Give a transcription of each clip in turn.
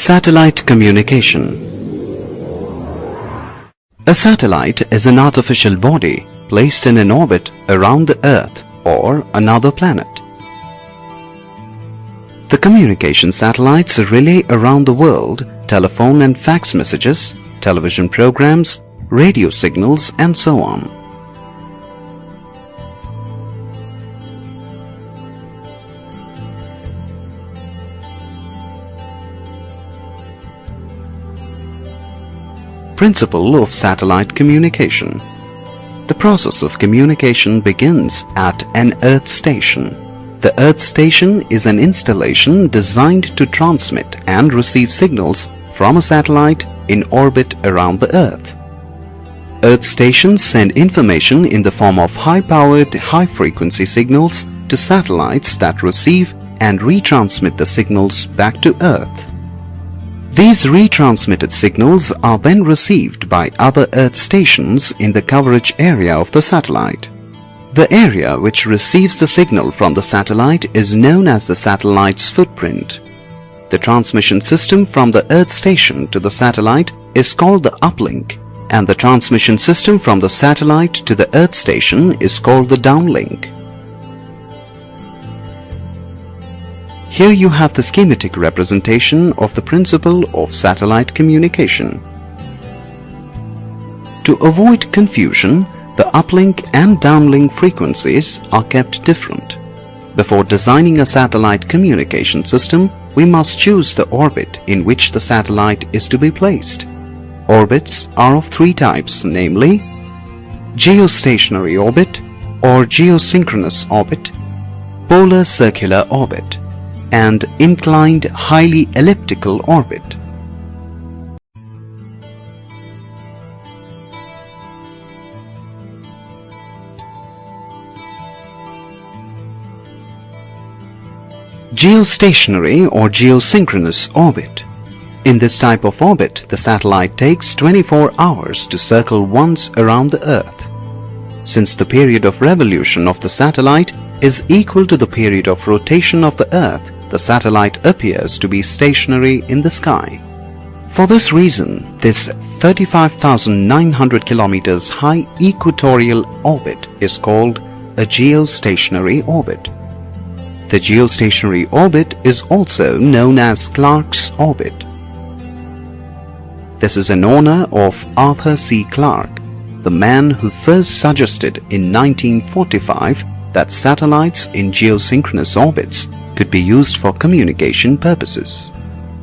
Satellite communication. A satellite is an artificial body placed in an orbit around the Earth or another planet. The communication satellites relay around the world telephone and fax messages, television programs, radio signals, and so on. Principle of satellite communication. The process of communication begins at an Earth station. The Earth station is an installation designed to transmit and receive signals from a satellite in orbit around the Earth. Earth stations send information in the form of high-powered, high-frequency signals to satellites that receive and retransmit the signals back to Earth. These retransmitted signals are then received by other Earth stations in the coverage area of the satellite. The area which receives the signal from the satellite is known as the satellite's footprint. The transmission system from the Earth station to the satellite is called the uplink, and the transmission system from the satellite to the Earth station is called the downlink. Here you have the schematic representation of the principle of satellite communication. To avoid confusion, the uplink and downlink frequencies are kept different. Before designing a satellite communication system, we must choose the orbit in which the satellite is to be placed. Orbits are of three types, namely geostationary orbit or geosynchronous orbit, polar circular orbit, and inclined highly elliptical orbit. Geostationary or geosynchronous orbit. In this type of orbit, the satellite takes 24 hours to circle once around the Earth. Since the period of revolution of the satellite is equal to the period of rotation of the Earth, the satellite appears to be stationary in the sky. For this reason, this 35,900 kilometers high equatorial orbit is called a geostationary orbit. The geostationary orbit is also known as Clarke's orbit. This is in honor of Arthur C. Clarke, the man who first suggested in 1945 that satellites in geosynchronous orbits could be used for communication purposes.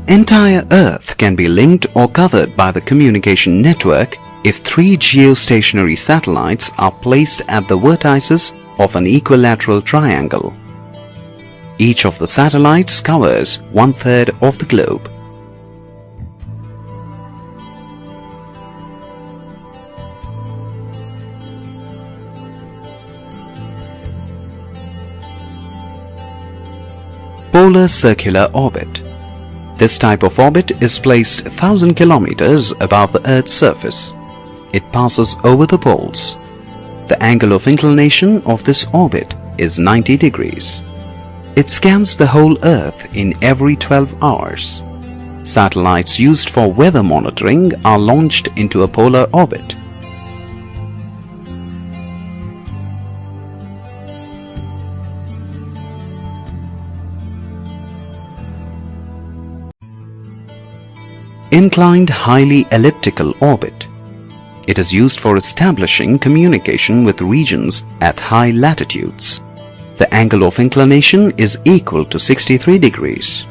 Entire Earth can be linked or covered by the communication network if three geostationary satellites are placed at the vertices of an equilateral triangle. Each of the satellites covers 1/3 of the globe. Polar circular orbit. This type of orbit is placed 1,000 kilometers above the Earth's surface. It passes over the poles. The angle of inclination of this orbit is 90 degrees. It scans the whole Earth in every 12 hours. Satellites used for weather monitoring are launched into a polar orbit. Inclined highly elliptical orbit. It is used for establishing communication with regions at high latitudes. The angle of inclination is equal to 63 degrees.